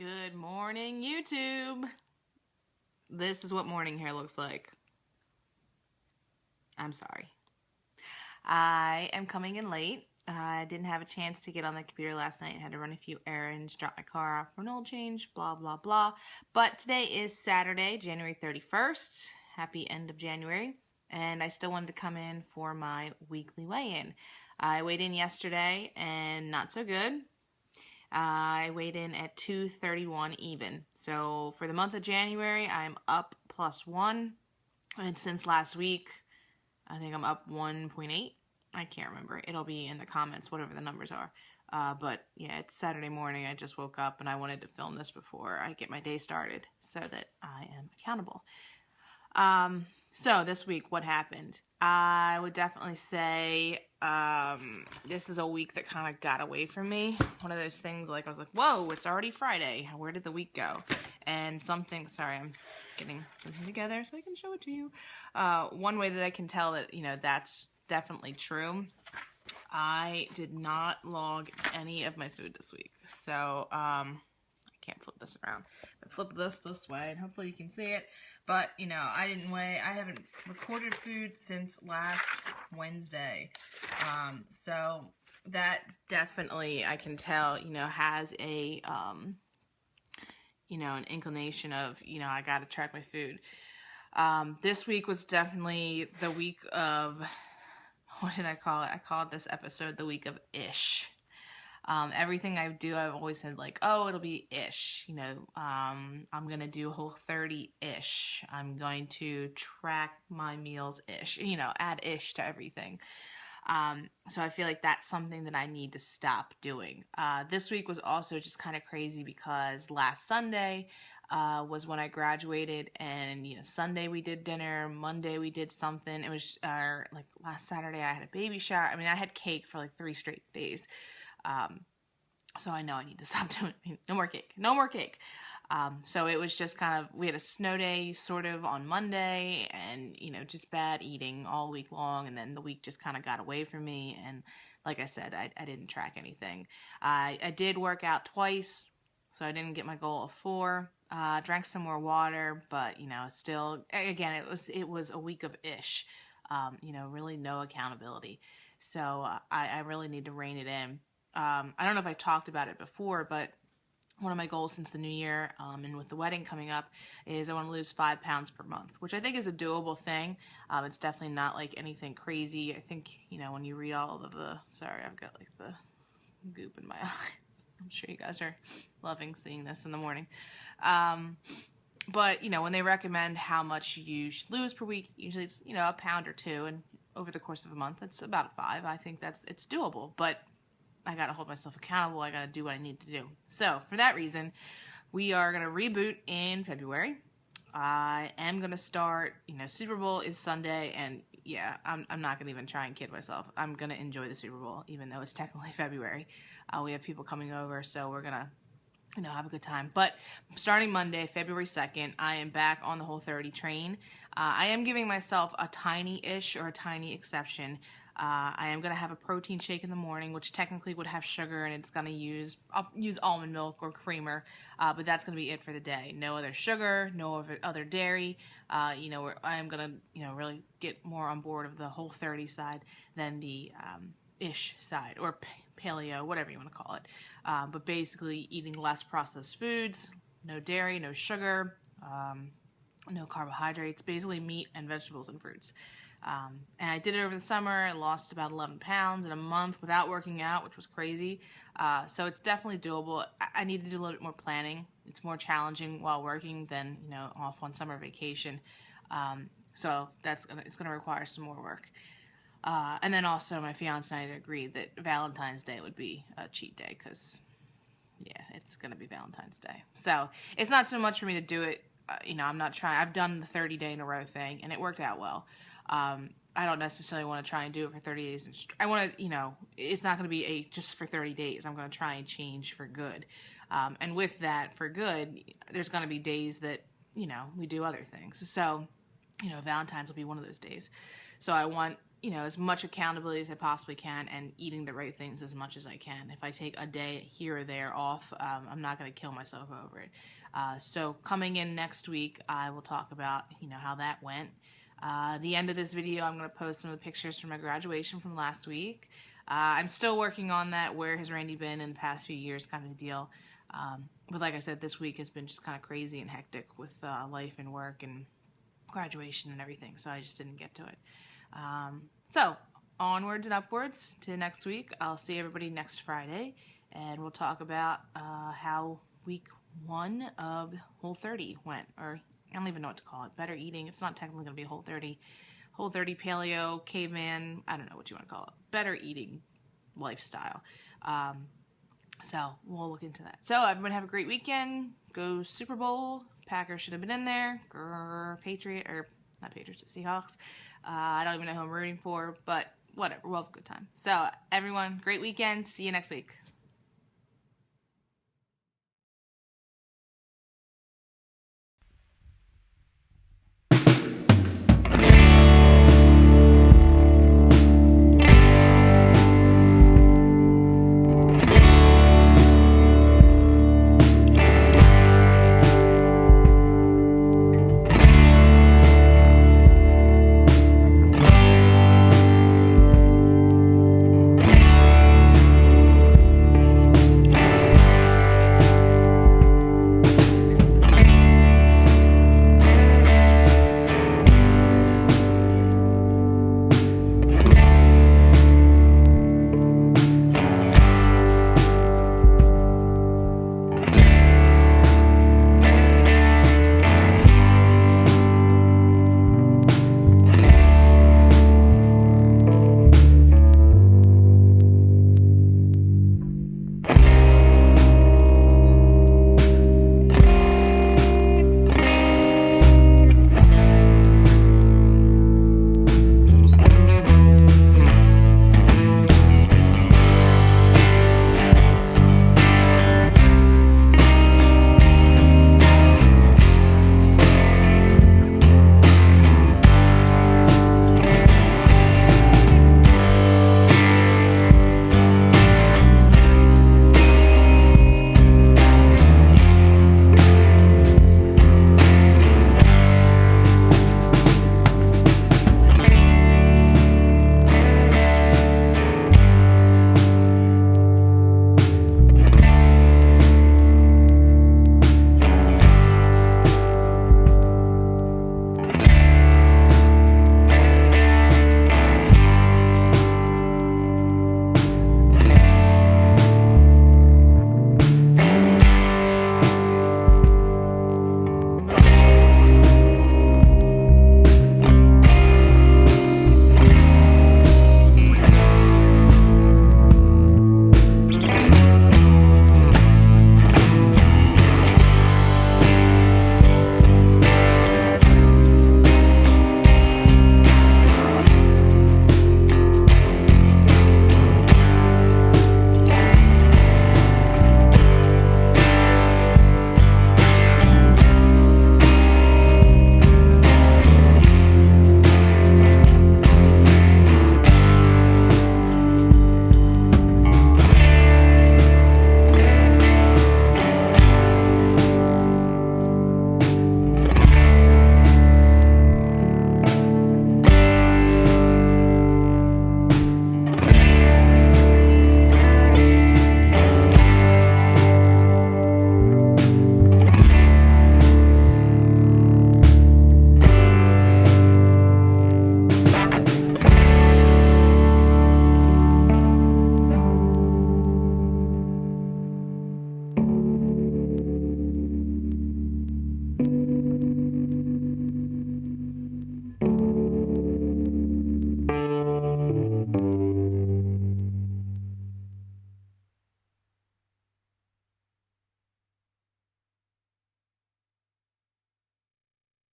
Good morning, YouTube. This is what morning hair looks like. I'm sorry. I am coming in late. I didn't have a chance to get on the computer last night. I had to run a few errands, drop my car off for an oil change, blah, blah, blah. But today is Saturday, January 31st. Happy end of January. And I still wanted to come in for my weekly weigh-in. I weighed in yesterday and not so good. I weighed in at 231 even. So for the month of January, I'm up +1. And since last week, I think I'm up 1.8. I can't remember. It'll be in the comments, whatever the numbers are. But yeah, it's Saturday morning. I just woke up and I wanted to film this before I get my day started so that I am accountable. So this week, what happened? I would definitely say this is a week that kind of got away from me. One of those things like I was like, whoa, it's already Friday. Where did the week go? And something, sorry, I'm getting something together so I can show it to you. One way that I can tell that, that's definitely true. I did not log any of my food this week. So, I can't flip this around. I flip this way and hopefully you can see it. But, I didn't weigh. I haven't recorded food since last Wednesday. So that definitely, I can tell, has a, an inclination of, I got to track my food. This week was definitely the week of, what did I call it? I called this episode the week of ish. Everything I do, I've always said like, oh, it'll be ish, I'm going to do Whole30-ish. I'm going to track my meals ish, add ish to everything. So I feel like that's something that I need to stop doing. This week was also just kind of crazy because last Sunday, was when I graduated, and Sunday we did dinner, Monday we did something. It was like last Saturday I had a baby shower. I mean, I had cake for like 3 straight days. So I know I need to stop doing it. No more cake. No more cake. So it was just kind of, we had a snow day sort of on Monday and, just bad eating all week long. And then the week just kind of got away from me. And like I said, I didn't track anything. I did work out twice, so I didn't get my goal of 4. Drank some more water, but, still, again, it was a week of ish. Really no accountability. So I really need to rein it in. I don't know if I talked about it before, but one of my goals since the new year, and with the wedding coming up, is I want to lose 5 pounds per month, which I think is a doable thing. It's definitely not like anything crazy. I think, when you read all of the, sorry, I've got like the goop in my eyes. I'm sure you guys are loving seeing this in the morning. But, when they recommend how much you should lose per week, usually it's, a pound or 2, and over the course of a month, it's about 5. I think it's doable, but I got to hold myself accountable. I got to do what I need to do. So for that reason, we are going to reboot in February. I am going to start, Super Bowl is Sunday, and yeah, I'm not going to even try and kid myself. I'm going to enjoy the Super Bowl, even though it's technically February. We have people coming over, so we're going to, have a good time. But starting Monday, February 2nd, I am back on the Whole30 train. I am giving myself a tiny-ish or a tiny exception. I am going to have a protein shake in the morning, which technically would have sugar, and I'll use almond milk or creamer, but that's going to be it for the day. No other sugar, no other dairy. I am going to, really get more on board of the Whole30 side than the ish side, or paleo, whatever you want to call it. But basically eating less processed foods, no dairy, no sugar, no carbohydrates, basically meat and vegetables and fruits. And I did it over the summer. I lost about 11 pounds in a month without working out, which was crazy. So it's definitely doable. I need to do a little bit more planning. It's more challenging while working than, off on summer vacation. So it's gonna require some more work. And then also my fiance and I agreed that Valentine's Day would be a cheat day because, yeah, it's going to be Valentine's Day. So it's not so much for me to do it. I'm not trying. I've done the 30-day in a row thing, and it worked out well. I don't necessarily want to try and do it for 30 days. I want to, it's not going to be just for 30 days. I'm going to try and change for good. And with that, for good, there's going to be days that, we do other things. So, Valentine's will be one of those days. So I want you know, as much accountability as I possibly can and eating the right things as much as I can. If I take a day here or there off, I'm not going to kill myself over it. So coming in next week, I will talk about, you know, how that went. The end of this video, I'm going to post some of the pictures from my graduation from last week. I'm still working on that where has Randy been in the past few years kind of a deal. But like I said, this week has been just kind of crazy and hectic with life and work and graduation and everything, so I just didn't get to it. So onwards and upwards to next week. I'll see everybody next Friday, and we'll talk about how week 1 of Whole30 went, or I don't even know what to call it. Better eating. It's not technically going to be Whole30. Whole30 paleo, caveman, I don't know what you want to call it. Better eating lifestyle. So we'll look into that. So everyone have a great weekend. Go Super Bowl. Packers should have been in there. Patriot, or not Patriots, Seahawks. I don't even know who I'm rooting for, but whatever. We'll have a good time. So everyone, great weekend. See you next week.